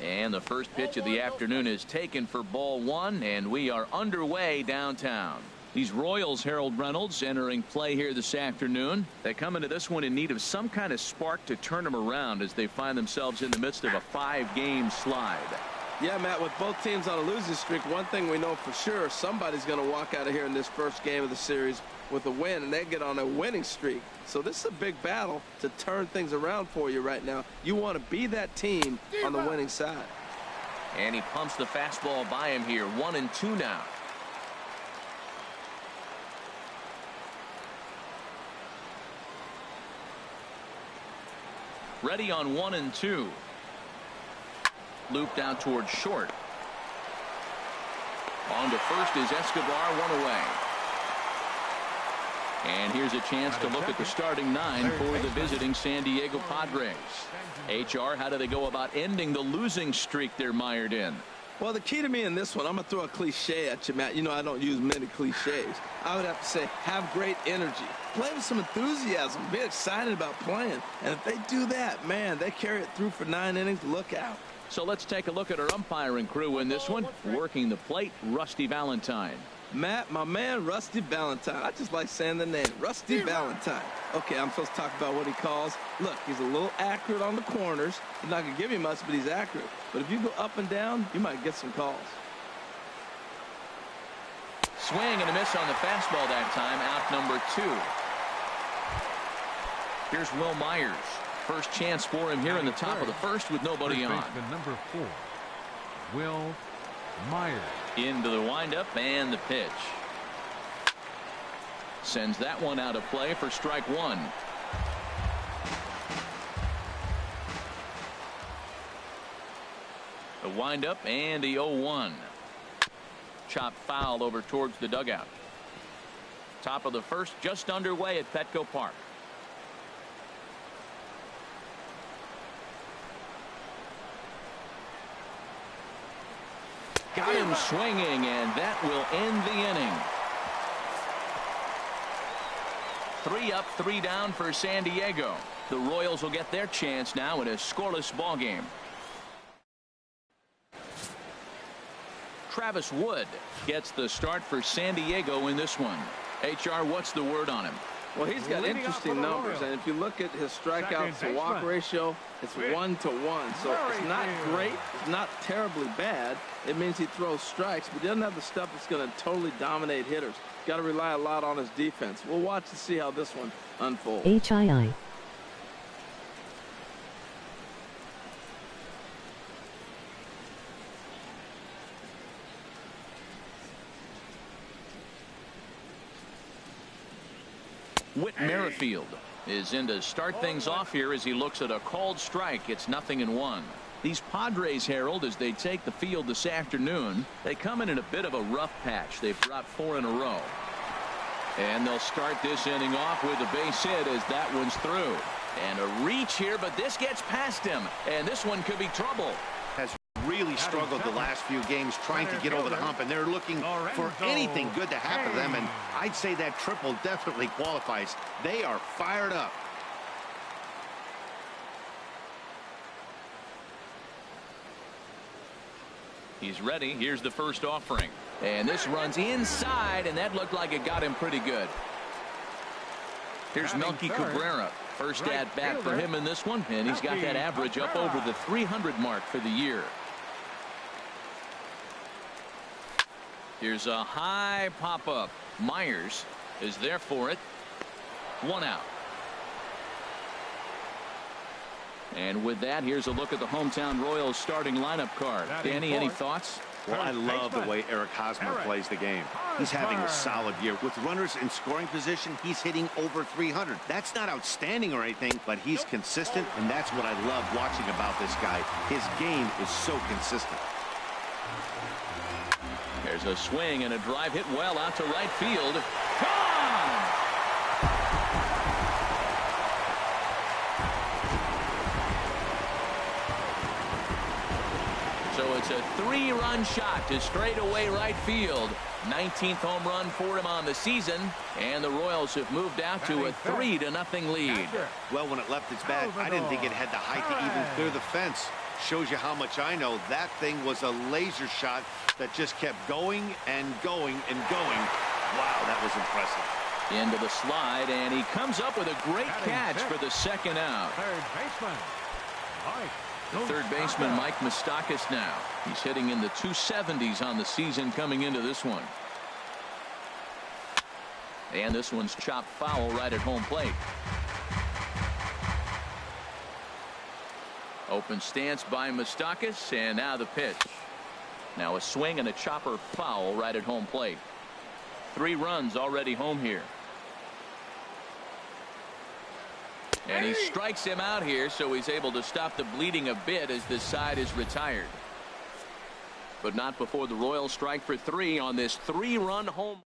And the first pitch of the afternoon is taken for ball one, and we are underway downtown. These Royals, Harold Reynolds, entering play here this afternoon. They come into this one in need of some kind of spark to turn them around as they find themselves in the midst of a 5-game slide. Yeah, Matt, with both teams on a losing streak, one thing we know for sure, somebody's going to walk out of here in this first game of the series with a win, and they get on a winning streak. So this is a big battle to turn things around for you right now. You want to be that team on the winning side. And he pumps the fastball by him here. 1-2 now. Ready on 1-2. Looped out towards short. On to first is Escobar, one away. And here's a chance to look at the starting 9 for the visiting San Diego Padres. HR, how do they go about ending the losing streak they're mired in? Well, the key to me in this one, I'm going to throw a cliche at you, Matt. You know I don't use many cliches. I would have to say have great energy. Play with some enthusiasm. Be excited about playing. And if they do that, man, they carry it through for 9 innings. Look out. So let's take a look at our umpiring crew in this one. Working the plate, Rusty Valentine. Matt, my man, Rusty Valentine. I just like saying the name, Rusty Valentine. Okay, I'm supposed to talk about what he calls. Look, he's a little accurate on the corners. He's not going to give you much, but he's accurate. But if you go up and down, you might get some calls. Swing and a miss on the fastball that time. Out number 2. Here's Will Myers. First chance for him here in the top of the first with nobody on. Number 4, Will Myers. Into the windup and the pitch. Sends that one out of play for strike 1. The windup and the 0-1. Chop foul over towards the dugout. Top of the first just underway at Petco Park. Got him swinging, and that will end the inning. 3 up, 3 down for San Diego. The Royals will get their chance now in a scoreless ball game. Travis Wood gets the start for San Diego in this one. HR, what's the word on him? Well, he's got interesting numbers, and if you look at his strikeouts to walk ratio, it's 1-to-1. So it's not great, it's not terribly bad. It means he throws strikes, but he doesn't have the stuff that's going to totally dominate hitters. Got to rely a lot on his defense. We'll watch to see how this one unfolds. HII. Whit Merrifield is in to start things off here as he looks at a called strike. It's 0-1. These Padres, Harold, as they take the field this afternoon, they come in a bit of a rough patch. They've dropped 4 in a row. And they'll start this inning off with a base hit as that one's through. And a reach here, but this gets past him. And this one could be trouble. Has really struggled the last few games trying to get over the hump, and they're looking for anything good to happen to them, and I'd say that triple definitely qualifies. They are fired up. He's ready. Here's the first offering. And this runs inside, and that looked like it got him pretty good. Here's Melky Cabrera. First at bat for him in this one, and he's got that average up over the 300 mark for the year. Here's a high pop-up. Myers is there for it. 1 out. And with that, here's a look at the hometown Royals starting lineup card. Danny, any thoughts? Well, I love the way Eric Hosmer plays the game. He's having a solid year. With runners in scoring position, he's hitting over 300. That's not outstanding or anything, but he's consistent, and that's what I love watching about this guy. His game is so consistent. There's a swing and a drive hit well out to right field. Gone! So it's a 3-run shot to straightaway right field. 19th home run for him on the season, and the Royals have moved out to a 3-0 lead. Well, when it left its bat, I didn't think it had the height to even clear the fence. Shows you how much I know. That thing was a laser shot that just kept going and going and going. Wow, that was impressive. Into the slide, and he comes up with a great catch for the second out. The third baseman, Mike Moustakas now. He's hitting in the 270s on the season coming into this one. And this one's chopped foul right at home plate. Open stance by Moustakas, and now the pitch. Now a swing and a chopper foul right at home plate. 3 runs already home here. And he strikes him out here, so he's able to stop the bleeding a bit as this side is retired. But not before the Royals strike for 3 on this 3-run home.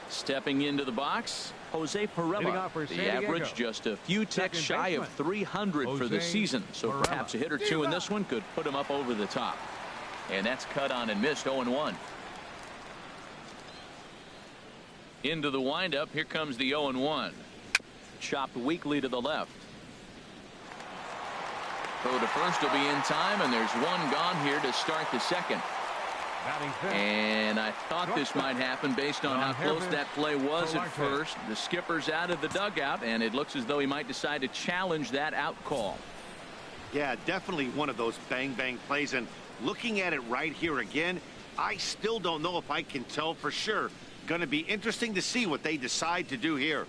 Stepping into the box, Jose Pirela. The average just a few ticks shy of 300 for the season, so perhaps a hit or two in this one could put him up over the top. And that's cut on and missed. 0-1. Into the windup. Here comes the 0-1. Chopped weakly to the left. Throw to first will be in time, and there's one gone here to start the second. And I thought this might happen based on how close that play was at first. The skipper's out of the dugout, and it looks as though he might decide to challenge that out call. Yeah, definitely one of those bang-bang plays. And looking at it right here again, I still don't know if I can tell for sure. Going to be interesting to see what they decide to do here.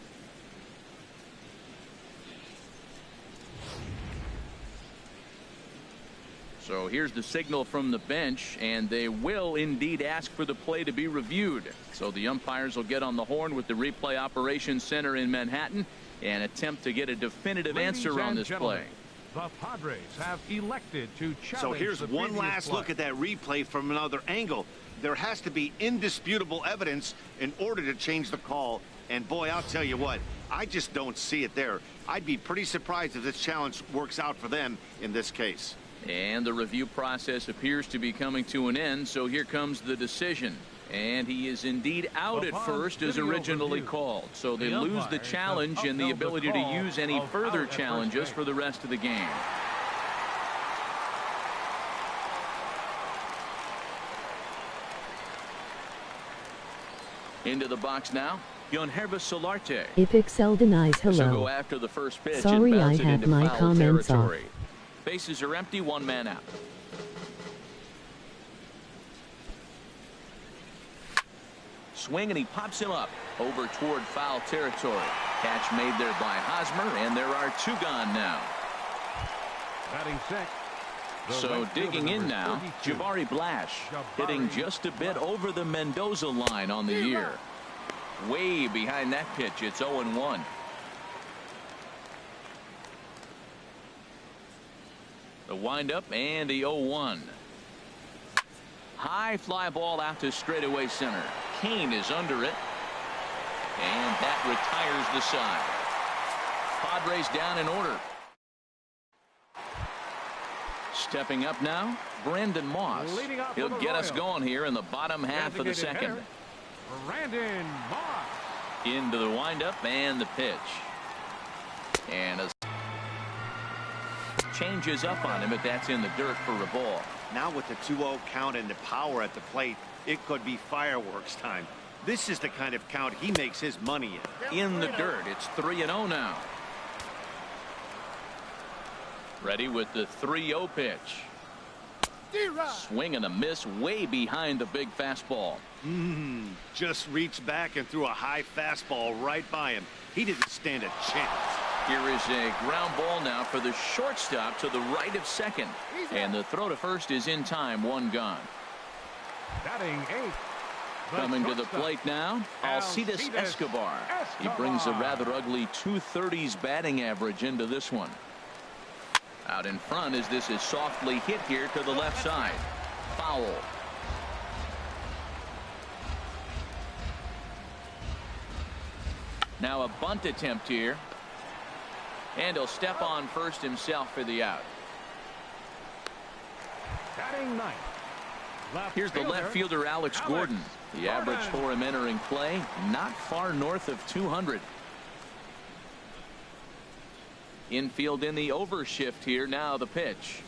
So here's the signal from the bench, and they will indeed ask for the play to be reviewed. So the umpires will get on the horn with the replay operations center in Manhattan and attempt to get a definitive answer on this play. The Padres have elected to challenge. So here's one last look at that replay from another angle. There has to be indisputable evidence in order to change the call. And boy, I'll tell you what, I just don't see it there. I'd be pretty surprised if this challenge works out for them in this case. And the review process appears to be coming to an end, so here comes the decision. And he is indeed out at first as originally called. So they lose the challenge and the ability to use any further challenges for the rest of the game. Into the box now, Yonhervis Solarte. If Excel denies hello. So go after the first pitch. Sorry, and I bounce it had into my foul comments territory. off. Bases are empty, 1 man out. Swing, and he pops him up over toward foul territory. Catch made there by Hosmer, and there are 2 gone now. Batting sixth. So digging in now, Jabari Blash hitting just a bit over the Mendoza line on the year. Way behind that pitch. It's 0-1. The windup and the 0-1. High fly ball out to straightaway center. Kane is under it, and that retires the side. Padres down in order. Stepping up now, Brandon Moss. He'll get us going here in the bottom half of the second. Brandon Moss. Into the windup and the pitch. And a changes up on him, but that's in the dirt for a ball. Now with the 2-0 count and the power at the plate, it could be fireworks time. This is the kind of count he makes his money in the dirt. It's 3-0 now. Ready with the 3-0 pitch. Swing and a miss way behind the big fastball. Just reached back and threw a high fastball right by him. He didn't stand a chance. Here is a ground ball now for the shortstop to the right of second. And the throw to first is in time, 1 gone. Batting 8. Coming to the plate now, Alcides Escobar. He brings a rather ugly 230s batting average into this one. Out in front as this is softly hit here to the left side. Foul. Now a bunt attempt here. And he'll step on first himself for the out. Batting 9. Here's the left fielder, Alex Gordon. The average for him entering play, not far north of 200. Infield in the overshift here. Now the pitch.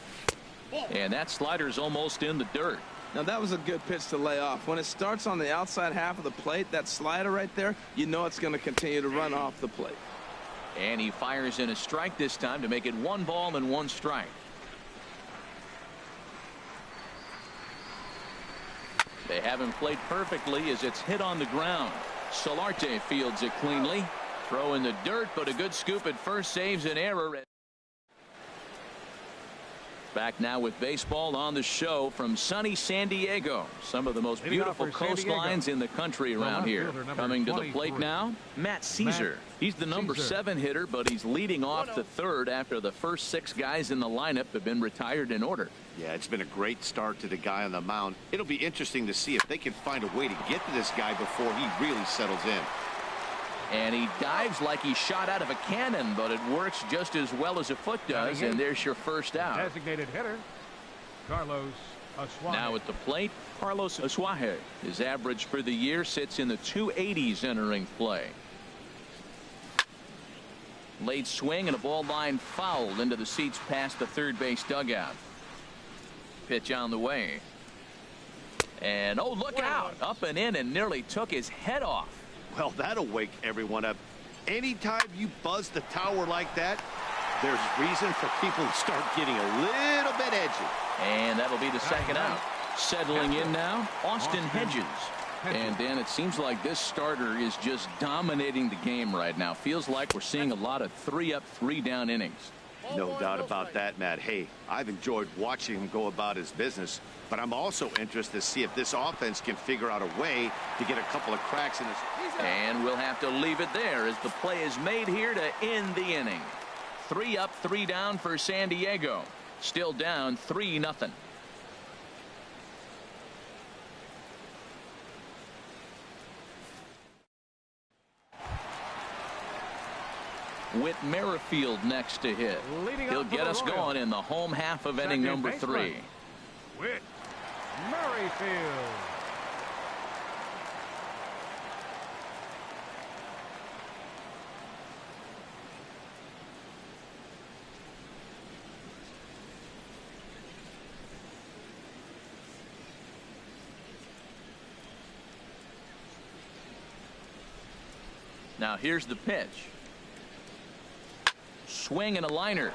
And that slider's almost in the dirt. Now that was a good pitch to lay off. When it starts on the outside half of the plate, that slider right there, you know it's going to continue to run off the plate. And he fires in a strike this time to make it 1 ball and 1 strike. They have him played perfectly as it's hit on the ground. Solarte fields it cleanly. Throw in the dirt, but a good scoop at first saves an error. Back now with baseball on the show from sunny San Diego. Some of the most beautiful coastlines in the country around here. Coming to the plate now, Matt Caesar. He's the number 7 hitter, but he's leading off the third after the first 6 guys in the lineup have been retired in order. Yeah, it's been a great start to the guy on the mound. It'll be interesting to see if they can find a way to get to this guy before he really settles in. And he dives like he shot out of a cannon, but it works just as well as a foot does, and there's your first out. Designated hitter, Carlos Asuaje. Now at the plate, Carlos Asuaje. His average for the year sits in the 280s entering play. Late swing and a ball line foul into the seats past the third base dugout. Pitch on the way. And oh, look out. Up and in and nearly took his head off. Well, that'll wake everyone up. Anytime you buzz the tower like that, there's reason for people to start getting a little bit edgy. And that'll be the second out. Settling in now, Austin Hedges. And Dan, it seems like this starter is just dominating the game right now. Feels like we're seeing a lot of 3-up, 3-down innings. No doubt about that, Matt. Hey, I've enjoyed watching him go about his business, but I'm also interested to see if this offense can figure out a way to get a couple of cracks in his. And we'll have to leave it there as the play is made here to end the inning. 3-up, 3-down for San Diego. Still down 3-0. Whit Merrifield next to hit. He'll get us going in the home half of inning number 3. Whit Merrifield. Now here's the pitch. Swing and a liner.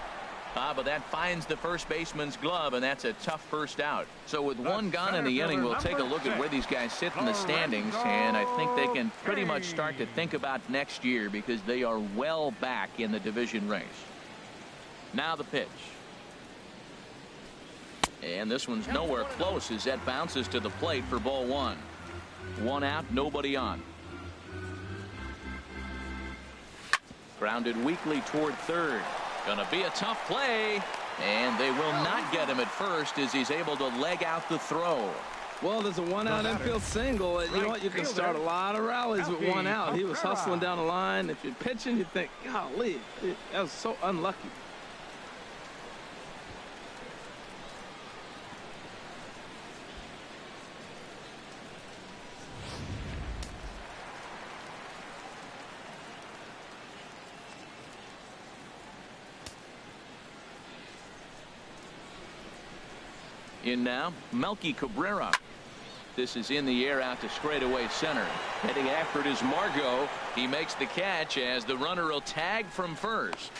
But that finds the first baseman's glove, and that's a tough first out. So with one gone in the inning, we'll take a look at where these guys sit in the standings, and I think they can pretty much start to think about next year because they are well back in the division race. Now the pitch. And this one's nowhere close as that bounces to the plate for ball 1. 1 out, nobody on. Grounded weakly toward third. Gonna be a tough play, and they will not get him at first as he's able to leg out the throw. Well, there's a 1-out infield single, and you know what? You can start a lot of rallies with 1 out. He was hustling down the line. If you're pitching, you think, golly, that was so unlucky. In now, Melky Cabrera. This is in the air out to straightaway center. Heading after it is Margot. He makes the catch as the runner will tag from first.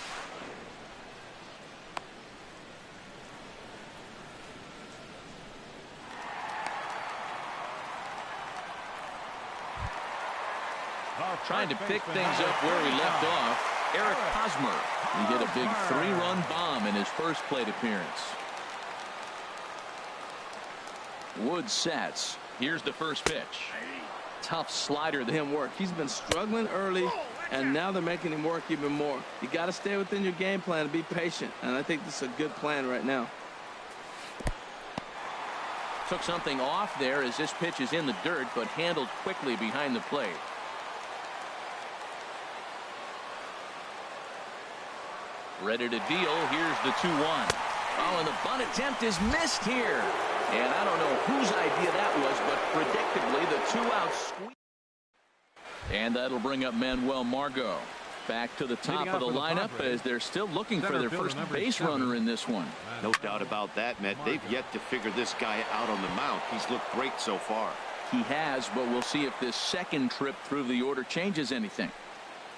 Trying to pick things up where he left off. Eric Hosmer. He hit a big 3-run bomb in his first plate appearance. Wood sets. Here's the first pitch. Tough slider to him work. He's been struggling early, and now they're making him work even more. You got to stay within your game plan and be patient, and I think this is a good plan right now. Took something off there as this pitch is in the dirt, but handled quickly behind the plate. Ready to deal. Here's the 2-1. Oh, and the bunt attempt is missed here. And I don't know whose idea that was, but predictably the 2-out squeeze. And that'll bring up Manuel Margot. Back to the top of the lineup as they're still looking for their first base runner in this one. No doubt about that, Matt. They've yet to figure this guy out on the mound. He's looked great so far. He has, but we'll see if this second trip through the order changes anything.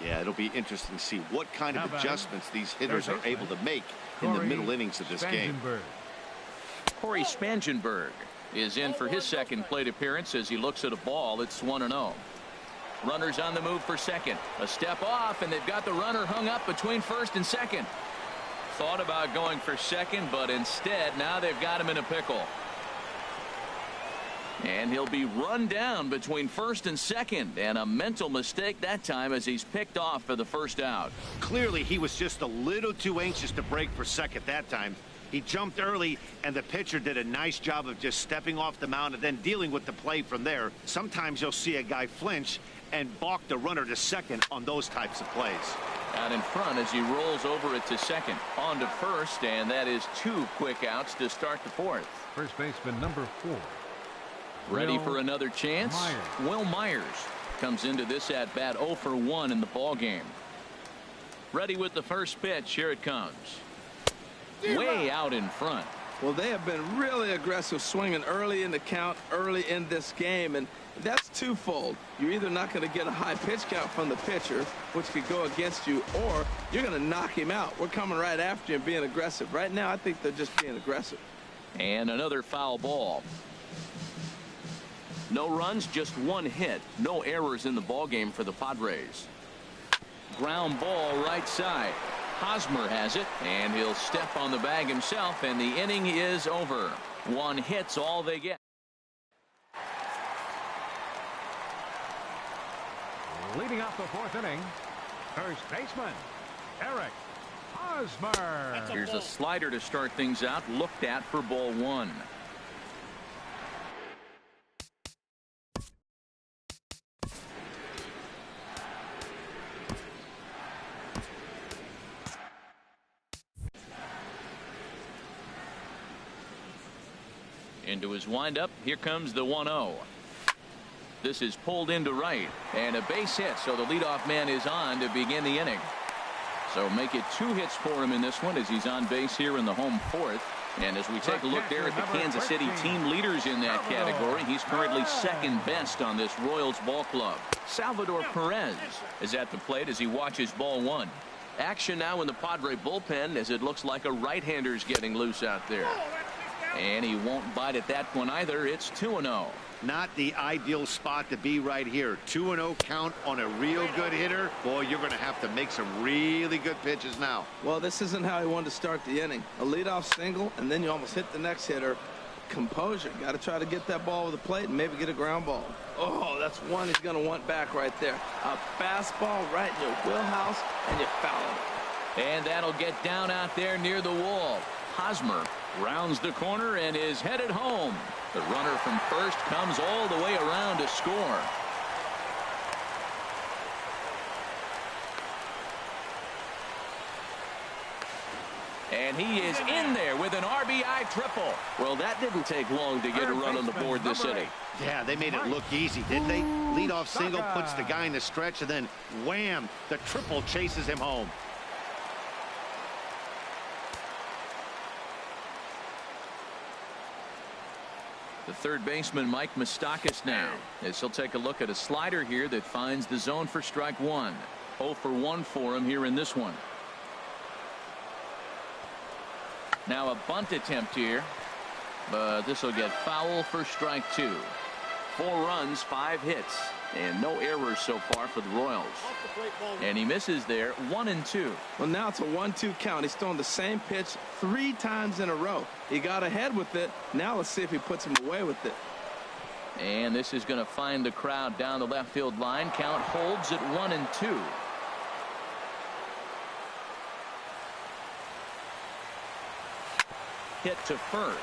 Yeah, it'll be interesting to see what kind of adjustments these hitters are able to make in the middle innings of this game. Corey Spangenberg is in for his second plate appearance as he looks at a ball. It's 1-0. Runners on the move for second. A step off, and they've got the runner hung up between first and second. Thought about going for second, but instead now they've got him in a pickle. And he'll be run down between first and second, and a mental mistake that time as he's picked off for the first out. Clearly he was just a little too anxious to break for second that time. He jumped early, and the pitcher did a nice job of just stepping off the mound and then dealing with the play from there. Sometimes you'll see a guy flinch and balk the runner to second on those types of plays. Out in front as he rolls over it to second. On to first, and that is 2 quick outs to start the fourth. First baseman number 4. Ready for another chance? Will Myers comes into this at bat 0 for 1 in the ball game. Ready with the first pitch. Here it comes. Way out in front. Well, they have been really aggressive swinging early in the count, early in this game, and that's twofold. You're either not going to get a high pitch count from the pitcher, which could go against you, or you're going to knock him out. We're coming right after you and being aggressive. Right now, I think they're just being aggressive. And another foul ball. No runs, just 1 hit. No errors in the ball game for the Padres. Ground ball right side. Hosmer has it, and he'll step on the bag himself, and the inning is over. 1 hit's all they get. Leading off the 4th inning, first baseman Eric Hosmer. Here's a slider to start things out, looked at for ball 1. Into his windup. Here comes the 1-0. This is pulled into right, and a base hit, so the leadoff man is on to begin the inning. So make it 2 hits for him in this one as he's on base here in the home 4th. And as we take a look there at the Kansas City team leaders in that category, he's currently second best on this Royals ball club. Salvador Perez is at the plate as he watches ball 1. Action now in the Padre bullpen as it looks like a right-hander's getting loose out there. And he won't bite at that one either. It's 2-0. Not the ideal spot to be right here. 2-0 count on a real good hitter. Boy, you're going to have to make some really good pitches now. Well, this isn't how he wanted to start the inning. A leadoff single, and then you almost hit the next hitter. Composure. Got to try to get that ball with the plate and maybe get a ground ball. Oh, that's one he's going to want back right there. A fastball right in your wheelhouse, and you foul it. And that'll get down out there near the wall. Hosmer rounds the corner and is headed home. The runner from first comes all the way around to score. And he is in there with an RBI triple. Well, that didn't take long to get a run on the board this inning. Yeah, they made it look easy, didn't they? Leadoff single puts the guy in the stretch, and then wham, the triple chases him home. The third baseman, Mike Moustakas, now, as he'll take a look at a slider here that finds the zone for strike 1. 0 for 1 for him here in this one. Now a bunt attempt here, but this will get foul for strike 2. 4 runs, 5 hits, and no errors so far for the Royals. And he misses there, 1-2. Well, now it's a 1-2 count. He's thrown the same pitch 3 times in a row. He got ahead with it. Now let's see if he puts him away with it. And this is going to find the crowd down the left field line. Count holds at 1-2. Hit to first.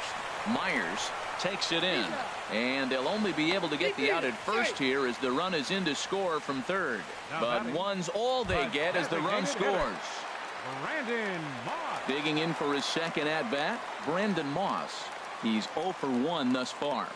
Myers takes it in, and they'll only be able to get the out at first here as the run is in to score from third. But one's all they get as the run scores. Brandon Moss. Digging in for his second at bat, Brandon Moss. He's 0 for 1 thus far.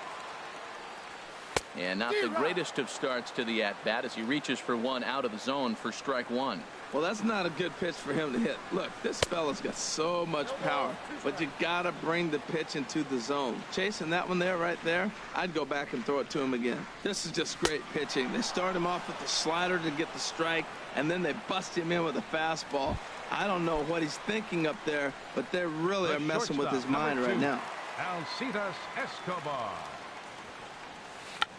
And not the greatest of starts to the at-bat as he reaches for one out of the zone for strike one. Well, that's not a good pitch for him to hit. Look, this fella's got so much power, but you got to bring the pitch into the zone. Chasing that one there, right there, I'd go back and throw it to him again. This is just great pitching. They start him off with the slider to get the strike, and then they bust him in with a fastball. I don't know what he's thinking up there, but they really are messing with his mind right now. Alcides Escobar.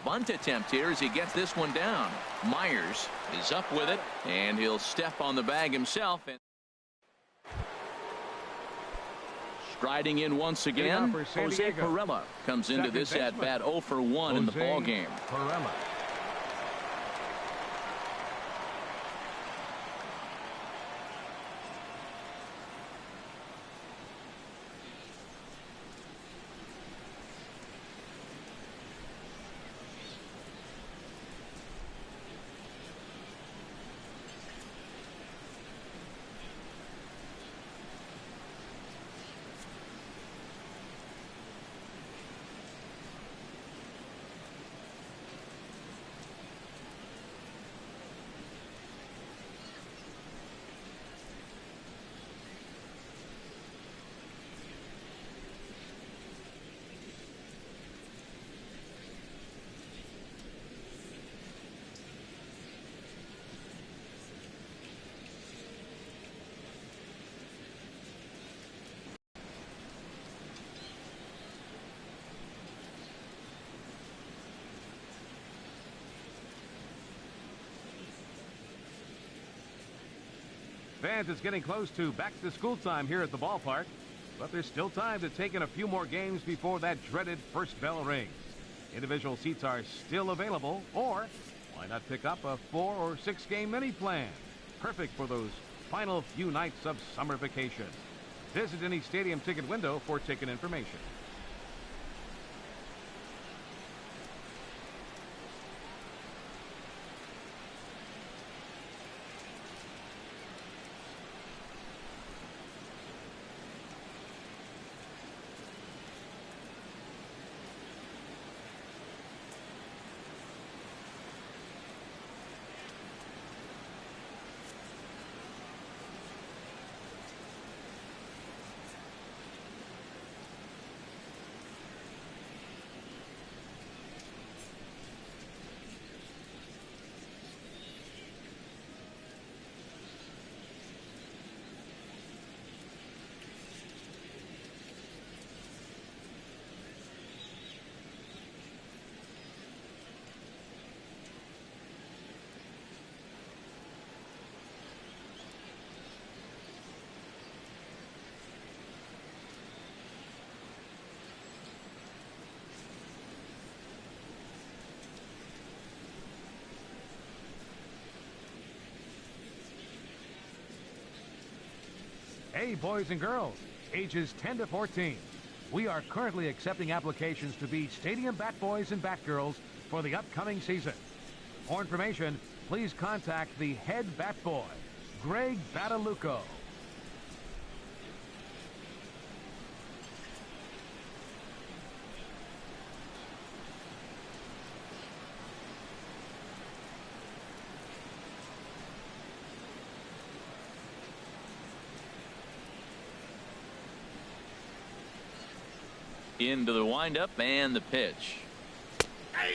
Bunt attempt here as he gets this one down. Myers is up with it, and he'll step on the bag himself. And striding in once again, Jose Pirela comes into this at bat 0 for 1 in the ball game. Pirela. Fans, it's getting close to back-to-school time here at the ballpark, but there's still time to take in a few more games before that dreaded first bell rings. Individual seats are still available, or why not pick up a 4- or 6-game mini plan? Perfect for those final few nights of summer vacation. Visit any stadium ticket window for ticket information. Hey, boys and girls, ages 10 to 14. We are currently accepting applications to be Stadium Bat Boys and Bat Girls for the upcoming season. For more information, please contact the head bat boy, Greg Bataluco. Into the windup and the pitch.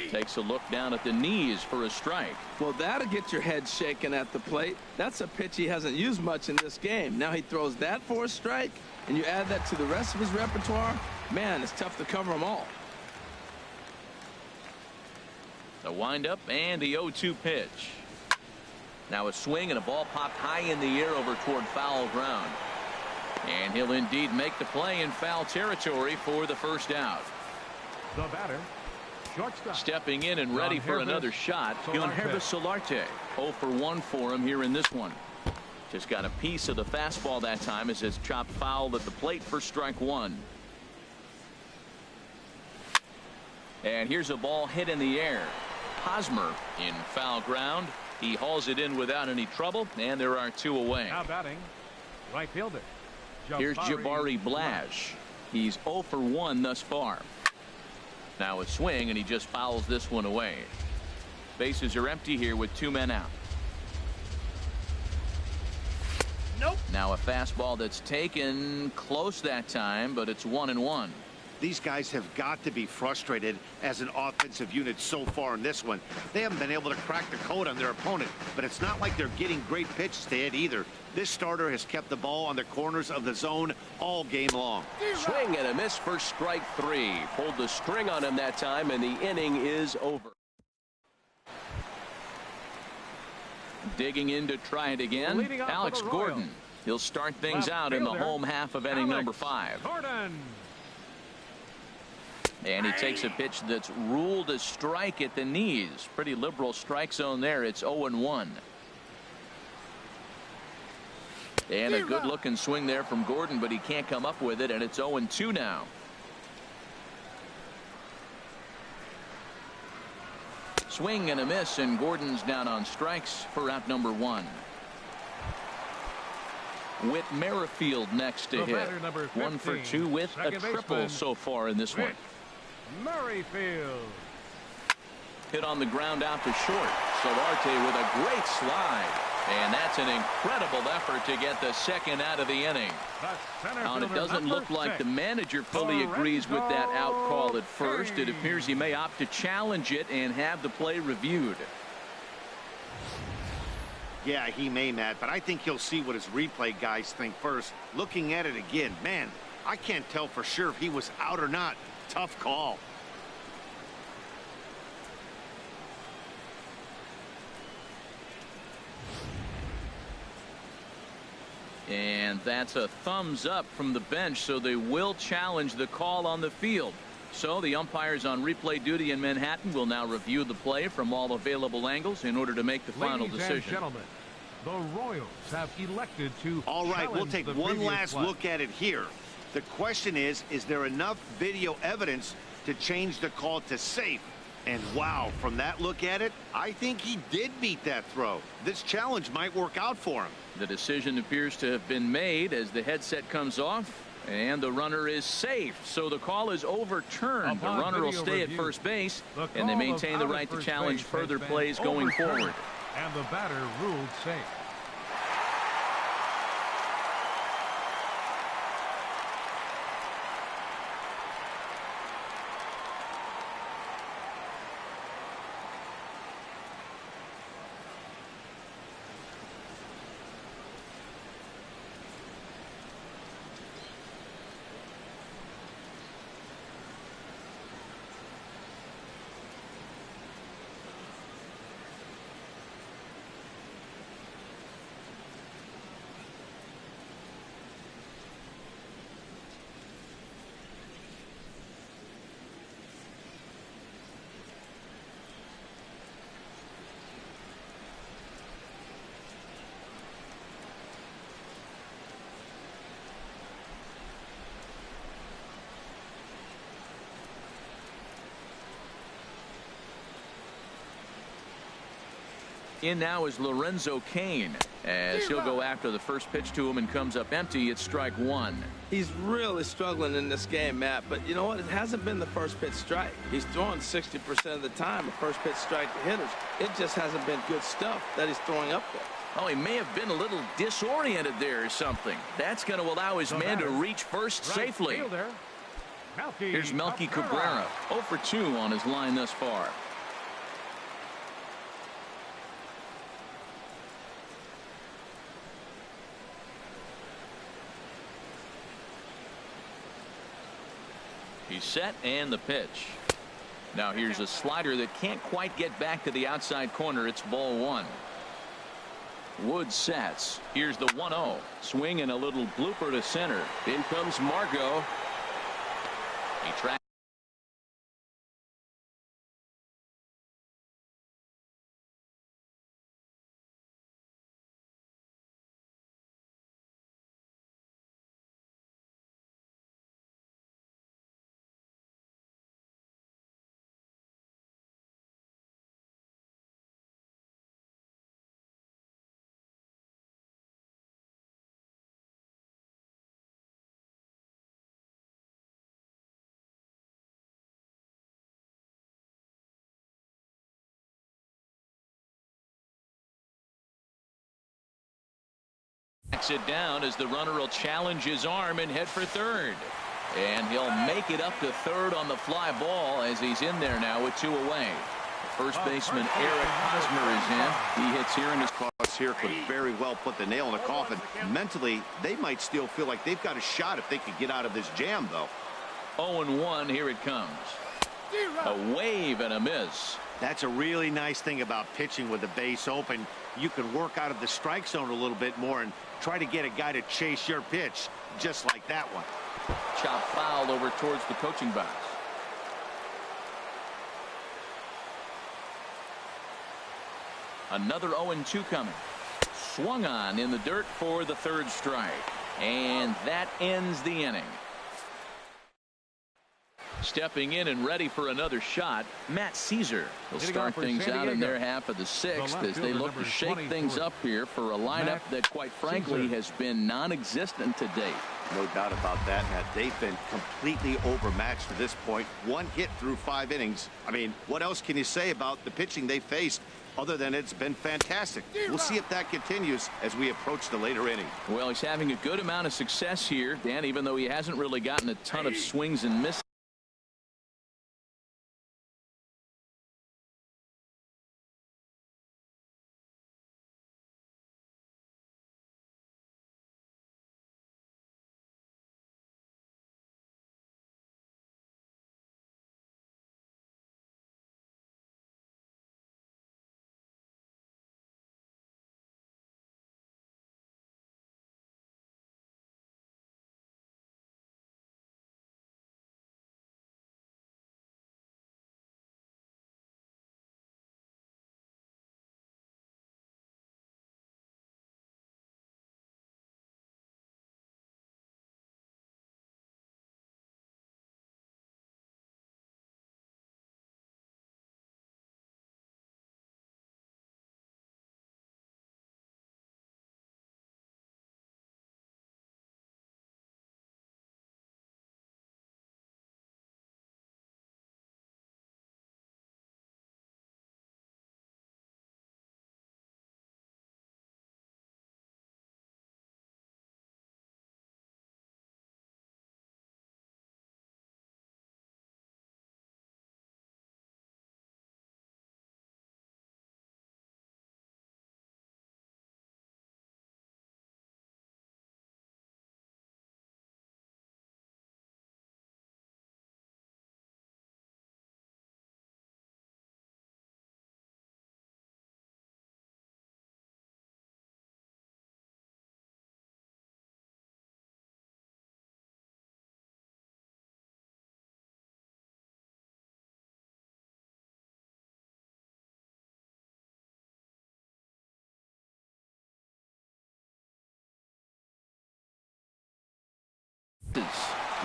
Takes a look down at the knees for a strike. Well, that'll get your head shaken at the plate. That's a pitch he hasn't used much in this game. Now he throws that for a strike, and you add that to the rest of his repertoire. Man, it's tough to cover them all. The windup and the 0-2 pitch. Now a swing and a ball popped high in the air over toward foul ground. And he'll indeed make the play in foul territory for the first out. The batter, shortstop. Stepping in and ready for another shot, Yohannes Solarte. 0 for 1 for him here in this one. Just got a piece of the fastball that time as it's chopped foul at the plate for strike one. And here's a ball hit in the air. Hosmer in foul ground. He hauls it in without any trouble, and there are two away. Now batting, right fielder. Here's Jabari Blash. He's 0 for 1 thus far. Now a swing, and he just fouls this one away. Bases are empty here with 2 men out. Nope. Now a fastball that's taken close that time, but it's 1-1. These guys have got to be frustrated as an offensive unit so far in this one. They haven't been able to crack the code on their opponent, but it's not like they're getting great pitches to hit either. This starter has kept the ball on the corners of the zone all game long. Swing and a miss for strike 3. Pulled the string on him that time, and the inning is over. Digging in to try it again, Alex Gordon. He'll start things out in the home half of inning number 5. Gordon. And he takes a pitch that's ruled a strike at the knees. Pretty liberal strike zone there. It's 0-1. And a good looking swing there from Gordon, but he can't come up with it, and it's 0-2 now. Swing and a miss, and Gordon's down on strikes for out number 1. Whit Merrifield next to hit. 1 for 2 with a triple so far in this one. Merrifield. Hit on the ground out to short. Solarte with a great slide. And that's an incredible effort to get the second out of the inning. And it doesn't look like the manager fully agrees with that out call at first. It appears he may opt to challenge it and have the play reviewed. Yeah, he may, Matt, but I think he'll see what his replay guys think first. Looking at it again, man, I can't tell for sure if he was out or not. Tough call. And that's a thumbs up from the bench, so they will challenge the call on the field. So the umpires on replay duty in Manhattan will now review the play from all available angles in order to make the final decision. And gentlemen, the Royals have elected to. All right, we'll take one last look at it here. The question is there enough video evidence to change the call to safe? And wow, from that look at it, I think he did beat that throw. This challenge might work out for him. The decision appears to have been made as the headset comes off, and the runner is safe. So the call is overturned. The runner will stay at first base, and they maintain the right to challenge further plays going forward. And the batter ruled safe. In now is Lorenzo Cain, as he'll go after the first pitch to him and comes up empty. It's strike 1. He's really struggling in this game, Matt, but you know what? It hasn't been the first pitch strike. He's throwing 60% of the time a first pitch strike to hitters. It just hasn't been good stuff that he's throwing up there. Oh, he may have been a little disoriented there or something. That's going to allow his man to reach first safely. Here's Melky Cabrera, 0 for 2 on his line thus far. He's set, and the pitch. Now here's a slider that can't quite get back to the outside corner. It's ball 1. Wood sets. Here's the 1-0. Swing and a little blooper to center. In comes Margot. He tracks. Backs it down as the runner will challenge his arm and head for third. And he'll make it up to third on the fly ball as he's in there now with 2 away. First baseman Eric Hosmer is in. He hits here in his cross here could very well put the nail in the coffin. Mentally, they might still feel like they've got a shot if they could get out of this jam, though. 0-1. Here it comes. A wave and a miss. That's a really nice thing about pitching with the base open. You can work out of the strike zone a little bit more and try to get a guy to chase your pitch, just like that one. Chop foul over towards the coaching box. Another 0-2 coming. Swung on in the dirt for the 3rd strike. And that ends the inning. Stepping in and ready for another shot, Matt Caesar will start things out in their half of the 6th as they look to shake things up here for a lineup that, quite frankly, has been non-existent to date. No doubt about that, Matt. They've been completely overmatched to this point. 1 hit through 5 innings. I mean, what else can you say about the pitching they faced other than it's been fantastic? We'll see if that continues as we approach the later inning. Well, he's having a good amount of success here, Dan, even though he hasn't really gotten a ton of swings and misses.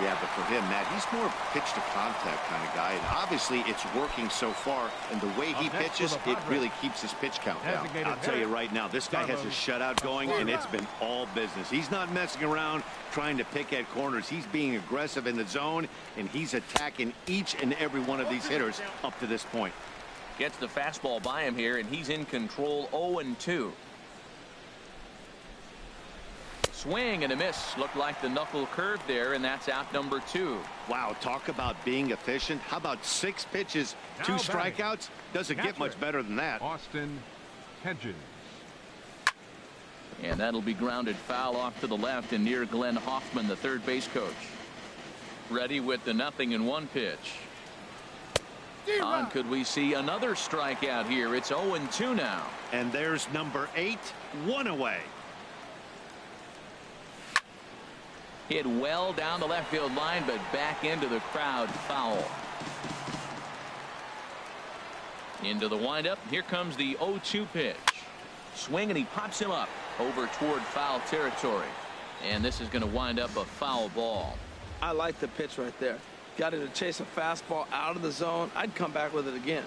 Yeah, but for him, Matt, he's more pitch to contact kind of guy, and obviously it's working so far, and the way he pitches, it really keeps his pitch count down. I'll tell you right now, this guy has a shutout going, and it's been all business. He's not messing around trying to pick at corners. He's being aggressive in the zone, and he's attacking each and every one of these hitters up to this point. Gets the fastball by him here, and he's in control. 0-2. Swing and a miss. Looked like the knuckle curve there, and that's out number 2. Wow, talk about being efficient. How about 6 pitches, 2 strikeouts? Doesn't get much better than that. Austin Hedges. And that'll be grounded foul off to the left and near Glenn Hoffman, the third base coach. Ready with the 0-1 pitch. On could we see another strikeout here? It's 0-2 now. And there's number 8, 1 away. Hit well down the left field line, but back into the crowd, foul. Into the windup. Here comes the 0-2 pitch. Swing, and he pops him up over toward foul territory. And this is going to wind up a foul ball. I like the pitch right there. Got him to chase a fastball out of the zone. I'd come back with it again.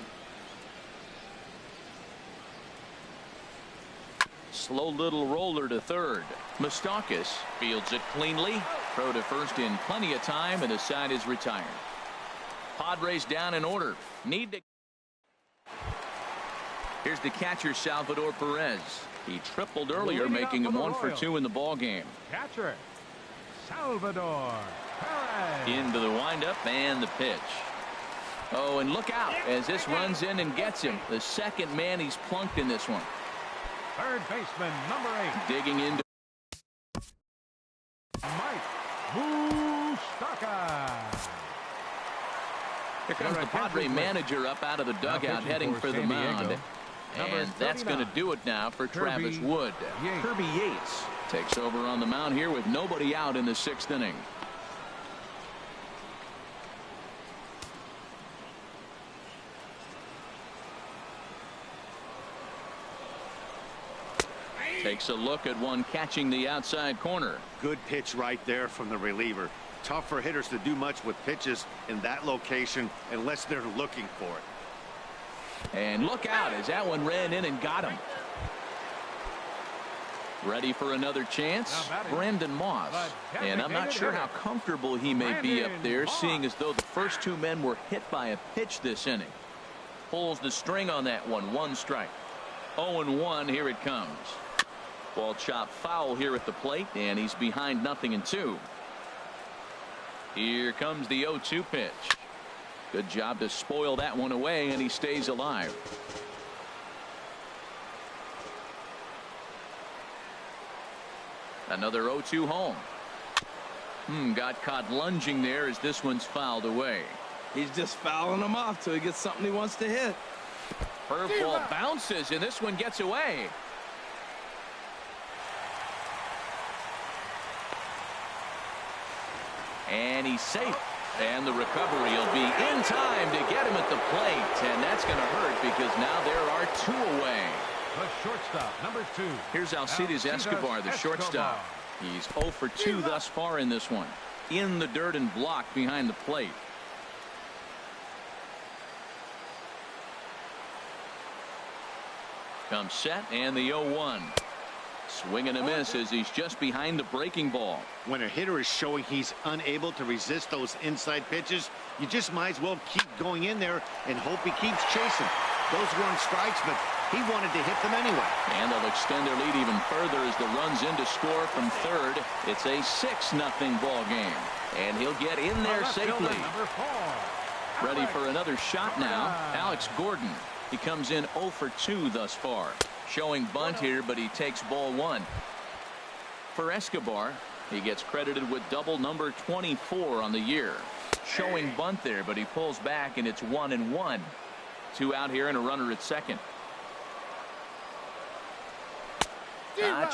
Slow little roller to third. Moustakas fields it cleanly. Throw to first in plenty of time, and the side is retired. Padres down in order. Need to. Here's the catcher, Salvador Perez. He tripled earlier, making him 1 for 2 in the ball game. Catcher, Salvador Perez. Into the windup and the pitch. Oh, and look out as this runs in and gets him. The second man he's plunked in this one. Third baseman, number 8. Digging into Mike Moustakas. Here comes the Padre manager up out of the dugout, heading for the mound. And that's going to do it now for Travis Wood. Kirby Yates takes over on the mound here with nobody out in the 6th inning. Takes a look at one catching the outside corner. Good pitch right there from the reliever. Tough for hitters to do much with pitches in that location unless they're looking for it. And look out as that one ran in and got him. Ready for another chance, Brandon Moss. And I'm not sure how comfortable he may be up there, seeing as though the first 2 men were hit by a pitch this inning. Pulls the string on that one. 1 strike. 0-1. Here it comes. Ball chopped foul here at the plate, and he's behind 0-2. Here comes the 0-2 pitch. Good job to spoil that one away, and he stays alive. Another 0-2 home. Got caught lunging there as this one's fouled away. He's just fouling him off till he gets something he wants to hit. Curveball bounces, and this one gets away. And he's safe. And the recovery will be in time to get him at the plate. And that's going to hurt because now there are 2 away. The shortstop, number 2. Here's Alcides Escobar, the shortstop. He's 0 for 2 thus far in this one. In the dirt and blocked behind the plate. Comes set and the 0-1. Swing and a miss as he's just behind the breaking ball. When a hitter is showing he's unable to resist those inside pitches, you just might as well keep going in there and hope he keeps chasing. Those weren't strikes, but he wanted to hit them anyway. And they'll extend their lead even further as the runs in to score from third. It's a 6-0 ball game. And he'll get in there safely. Ready for another shot now. Alex Gordon. He comes in 0 for 2 thus far. Showing bunt here, but he takes ball 1. For Escobar, he gets credited with double number 24 on the year. Showing bunt there, but he pulls back, and it's 1-1. 2 out here and a runner at second.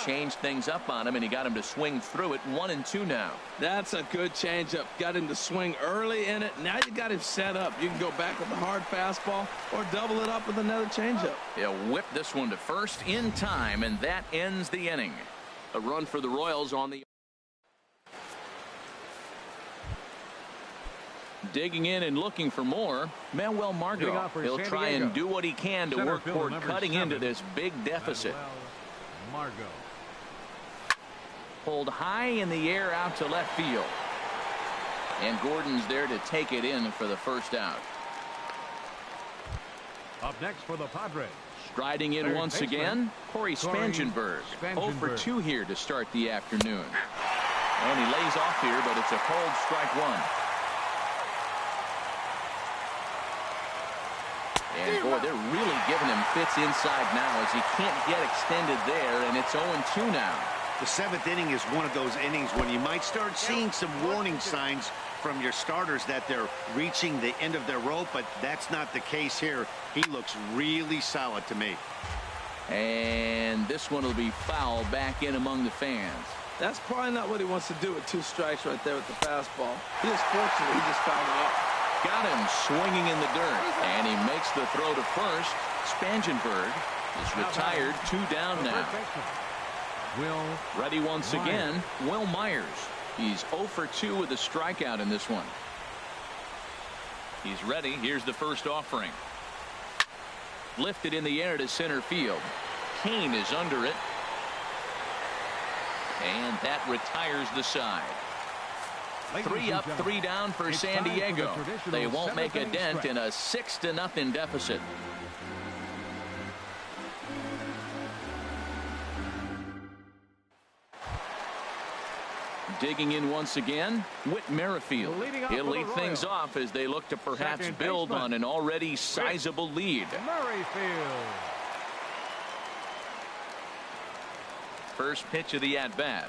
Changed things up on him, and he got him to swing through it. 1-2 now. That's a good changeup. Got him to swing early in it. Now you got him set up. You can go back with a hard fastball or double it up with another changeup. He'll whip this one to first in time, and that ends the inning. A run for the Royals on the. Digging in and looking for more, Manuel Margot. He'll try and do what he can to work toward cutting into this big deficit. Margot. Pulled high in the air out to left field. And Gordon's there to take it in for the first out. Up next for the Padres. Striding in once again, Corey Spangenberg. 0 for 2 here to start the afternoon. And he lays off here, but it's a cold strike 1. And boy, they're really giving him fits inside now as he can't get extended there, and it's 0-2 now. The 7th inning is one of those innings when you might start seeing some warning signs from your starters that they're reaching the end of their rope, but that's not the case here. He looks really solid to me. And this one will be foul back in among the fans. That's probably not what he wants to do with 2 strikes right there with the fastball. He is fortunate he just fouled it up. Got him swinging in the dirt, and he makes the throw to first. Spangenberg is retired. 2 down now. Ready once again, Will Myers. He's 0 for 2 with a strikeout in this one. He's ready. Here's the first offering. Lifted in the air to center field. Kane is under it. And that retires the side. 3 up, 3 down for San Diego. They won't make a dent in a 6-0 deficit. Digging in once again, Whit Merrifield. He'll lead things off as they look to perhaps build on an already sizable lead. Merrifield. First pitch of the at-bat.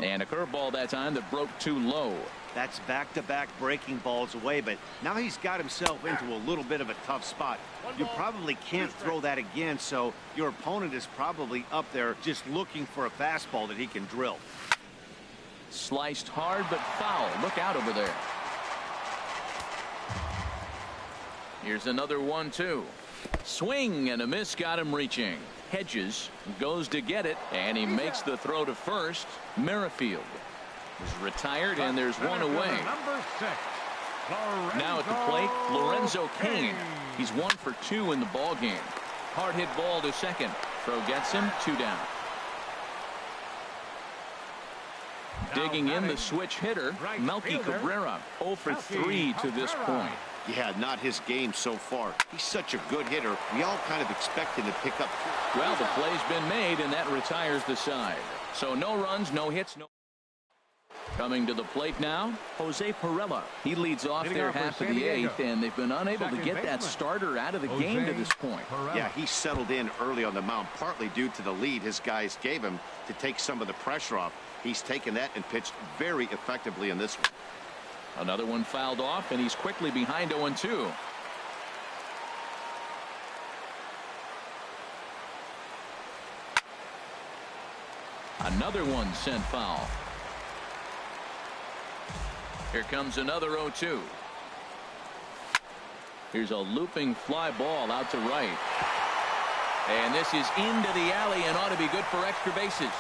And a curveball that time that broke too low. That's back-to-back breaking balls away, but now he's got himself into a little bit of a tough spot. You probably can't throw that again, so your opponent is probably up there just looking for a fastball that he can drill. Sliced hard but foul. Look out over there. Here's another 1-2. Swing and a miss got him reaching. Hedges goes to get it, and he makes the throw to first. Merrifield is retired, and there's one away. Now at the plate, Lorenzo Cain. He's 1 for 2 in the ball game. Hard hit ball to second. Throw gets him 2 down. Digging in the switch hitter, Melky Cabrera, 0 for 3 to this point. Yeah, not his game so far. He's such a good hitter. We all kind of expect him to pick up. Well, the play's been made, and that retires the side. So no runs, no hits, no. Coming to the plate now, Jose Pirela. He leads off their half of the 8th, and they've been unable to get that starter out of the game to this point. Yeah, he settled in early on the mound, partly due to the lead his guys gave him to take some of the pressure off. He's taken that and pitched very effectively in this one. Another one fouled off, and he's quickly behind 0-2. Another one sent foul. Here comes another 0-2. Here's a looping fly ball out to right. And this is into the alley and ought to be good for extra bases.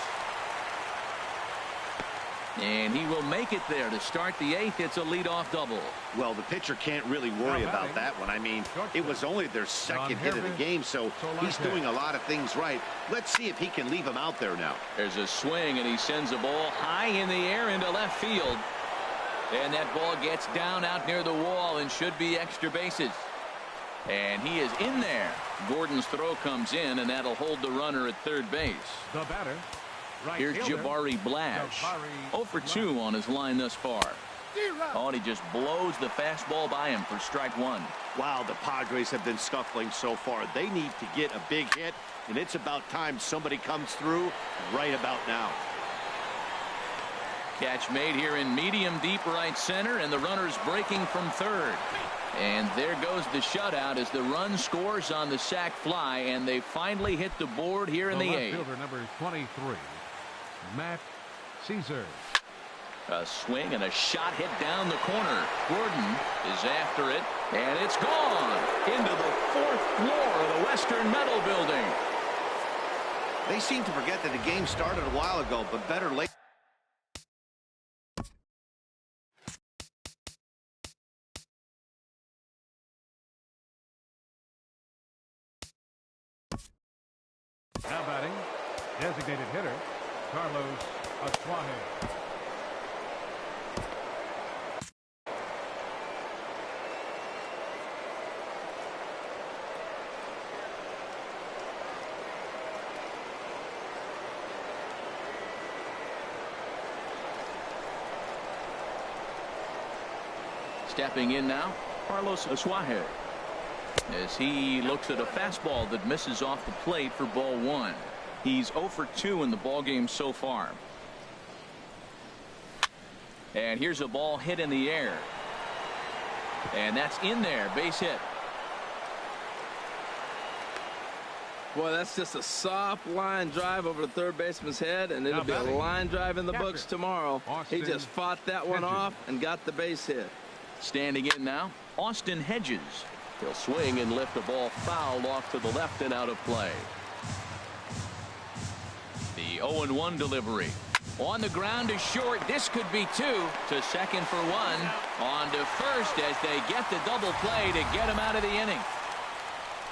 And he will make it there to start the 8th. It's a leadoff double. Well, the pitcher can't really worry about that one. I mean, it was only their second hit of the game, so he's doing a lot of things right. Let's see if he can leave him out there now. There's a swing, and he sends a ball high in the air into left field. And that ball gets down out near the wall and should be extra bases. And he is in there. Gordon's throw comes in, and that'll hold the runner at third base. The batter. Here's Jabari Blash. 0 for 2 on his line thus far. Oh, and he just blows the fastball by him for strike 1. Wow, the Padres have been scuffling so far. They need to get a big hit, and it's about time somebody comes through right about now. Catch made here in medium deep right center, and the runner's breaking from third. And there goes the shutout as the run scores on the sac fly, and they finally hit the board here in the 8th. Fielder number 23, Matt Caesar. A swing and a shot hit down the corner. Gordon is after it, and it's gone into the 4th floor of the Western Metal Building. They seem to forget that the game started a while ago, but better late. Now batting, designated hitter, Carlos Asuaje. Stepping in now, Carlos Asuaje, as he looks at a fastball that misses off the plate for ball 1. He's 0 for 2 in the ball game so far. And here's a ball hit in the air, and that's in there, base hit. Boy, that's just a soft line drive over the third baseman's head, and it'll be a line drive in the books tomorrow. He just fought that one off and got the base hit. Standing in now, Austin Hedges. He'll swing and lift a ball foul off to the left and out of play. The 0-1 delivery. On the ground to short. This could be 2. To second for 1. On to first as they get the double play to get him out of the inning.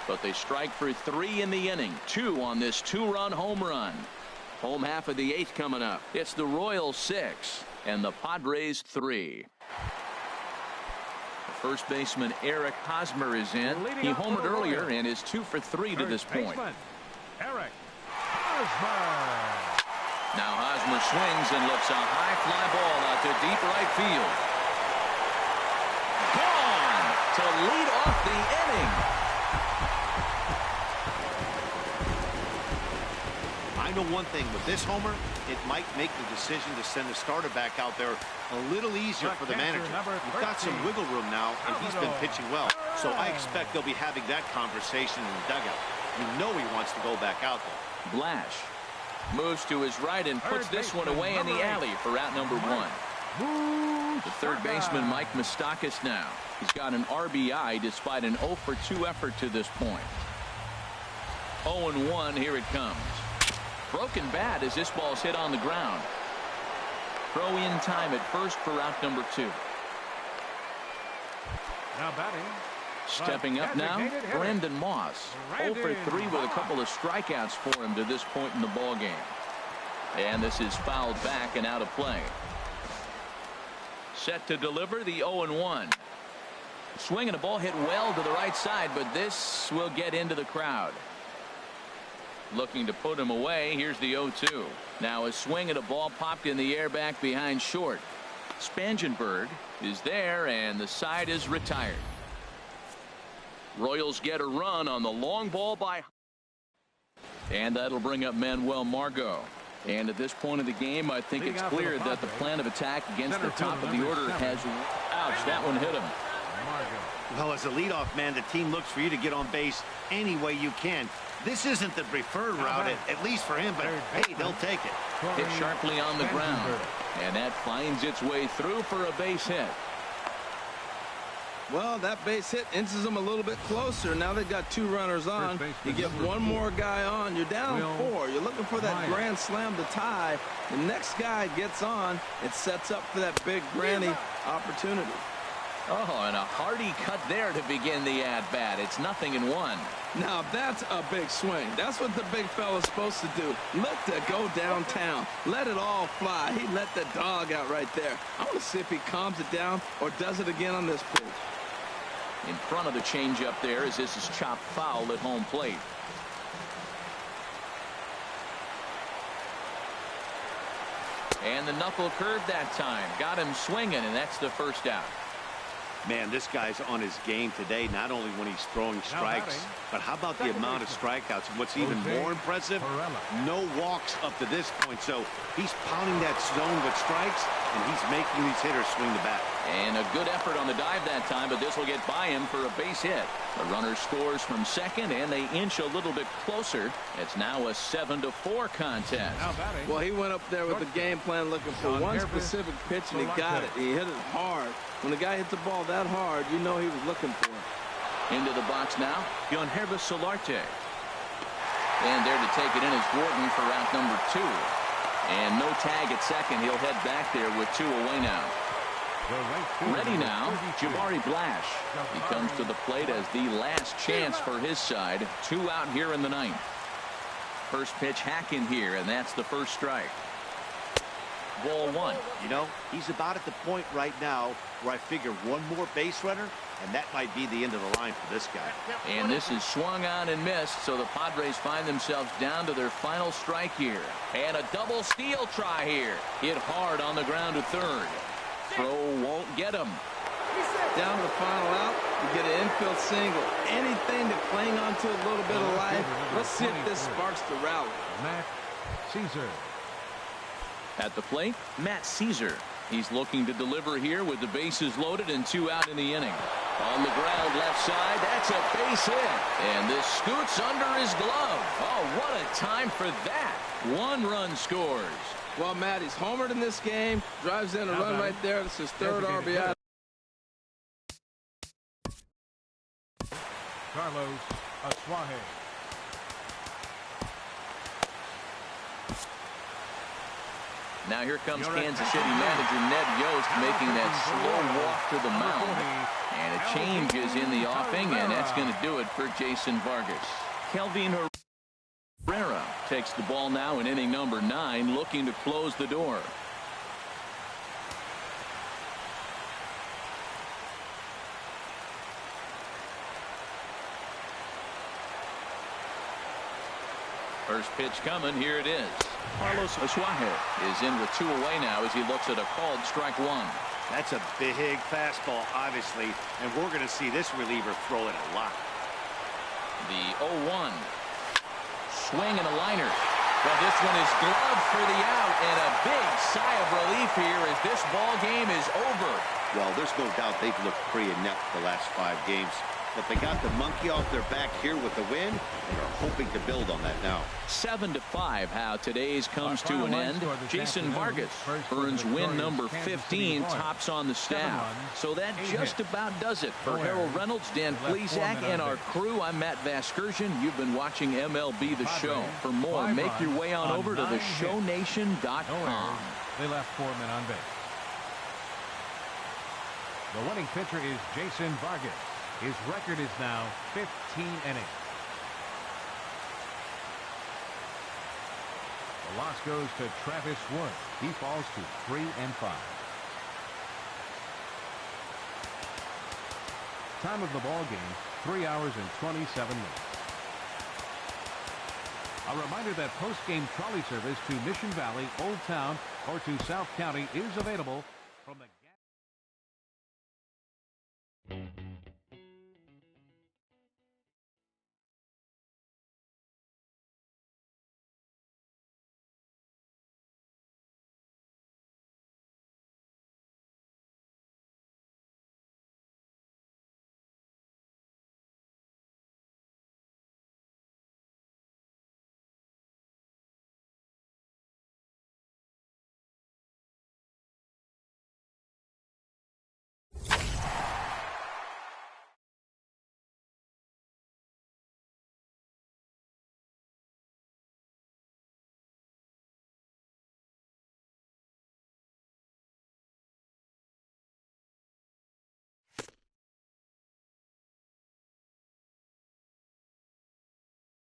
But they strike for 3 in the inning. 2 on this 2-run home run. Home half of the 8th coming up. It's the Royals 6 and the Padres 3. First baseman Eric Hosmer is in. He homered earlier and is 2 for 3 to this point. Eric Hosmer. Now Hosmer swings and lifts a high fly ball out to deep right field. Gone to lead off the inning. I know one thing with this homer, it might make the decision to send the starter back out there a little easier for the manager. He's got some wiggle room now, and he's been pitching well. So I expect they'll be having that conversation in the dugout. You know he wants to go back out there. Blash moves to his right and puts this one away in the alley for out number 1. The third baseman, Mike Moustakas, now. He's got an RBI despite an 0 for 2 effort to this point. 0-1, here it comes. Broken bat as this ball's hit on the ground. Throw in time at first for out number 2. Now batting. Stepping up now, Brandon Moss. 0 for 3 with a couple of strikeouts for him to this point in the ball game. And this is fouled back and out of play. Set to deliver the 0-1. Swinging a ball hit well to the right side, but this will get into the crowd. Looking to put him away. Here's the 0-2. Now a swing at a ball popped in the air back behind short. Spangenberg is there, and the side is retired. Royals get a run on the long ball by, and that'll bring up Manuel Margot. And at this point of the game, I think it's clear that the plan of attack against the top of the order has, ouch, that one hit him. Well, as a leadoff man, the team looks for you to get on base any way you can. This isn't the preferred route, at least for him, but hey, they'll take it. Hit sharply on the ground, and that finds its way through for a base hit. Well, that base hit inches them a little bit closer. Now they've got 2 runners on. You get one more guy on. You're down 4. You're looking for that grand slam to tie. The next guy gets on. It sets up for that big granny opportunity. Oh, and a hearty cut there to begin the at-bat. It's 0-1. Now that's a big swing. That's what the big fella's supposed to do. Let it go downtown. Let it all fly. He let the dog out right there. I want to see if he calms it down or does it again on this pitch. In front of the changeup there as this is chopped foul at home plate. And the knuckle curve that time. Got him swinging, and that's the first out. Man, this guy's on his game today, not only when he's throwing strikes, but how about the amount of strikeouts? And what's even more impressive, no walks up to this point. So he's pounding that zone with strikes, and he's making these hitters swing the bat. And a good effort on the dive that time, but this will get by him for a base hit. The runner scores from second, and they inch a little bit closer. It's now a 7-4 contest. Well, he went up there with the game plan looking for one specific pitch, and he got it. He hit it hard. When the guy hits the ball that hard, you know he was looking for it. Into the box now, Yonhervis Solarte. And there to take it in is Gordon for out number 2. And no tag at second. He'll head back there with 2 away now. Ready now, Jabari Blash. He comes to the plate as the last chance for his side. 2 out here in the 9th. First pitch hack in here, and that's the first strike. Ball 1. You know, he's about at the point right now where I figure one more base runner, and that might be the end of the line for this guy. And this is swung on and missed, so the Padres find themselves down to their final strike here. And a double steal try here. Hit hard on the ground to third. Throw won't get him. Down to the final out, you get an infield single. Anything to cling on to a little bit of life. Let's see if this sparks the rally. Matt Caesar. At the plate, Matt Caesar. He's looking to deliver here with the bases loaded and 2 out in the inning. On the ground left side, that's a base hit. And this scoots under his glove. Oh, what a time for that. 1 run scores. Well, Matt, he's homered in this game. Drives in a run right there. This is his 3rd RBI. Carlos Asuaje. Now here comes Kansas City manager Ned Yost making that slow walk to the mound. And a change is in the offing, and that's going to do it for Jason Vargas. Kelvin Herrera takes the ball now in inning number 9, looking to close the door. First pitch coming. Here it is. Carlos Asuaje is in with 2 away now as he looks at a called strike 1. That's a big fastball, obviously, and we're going to see this reliever throw it a lot. The 0-1. Swing and a liner. Well, this one is gloved for the out, and a big sigh of relief here as this ball game is over. Well, there's no doubt they've looked pretty inept the last 5 games. But they got the monkey off their back here with the win and are hoping to build on that now. 7-5, how today's comes to an end. Jason Vargas earns win number 15, tops on the staff. So that just about does it. For Harold Reynolds, Dan Plesac, and our crew, I'm Matt Vasgersian. You've been watching MLB The Show. For more, make your way on over to theshownation.com. They left 4 men on base. The winning pitcher is Jason Vargas. His record is now 15 innings. The loss goes to Travis Wood. He falls to 3-5. Time of the ball game, 3 hours and 27 minutes. A reminder that post-game trolley service to Mission Valley, Old Town, or to South County is available from the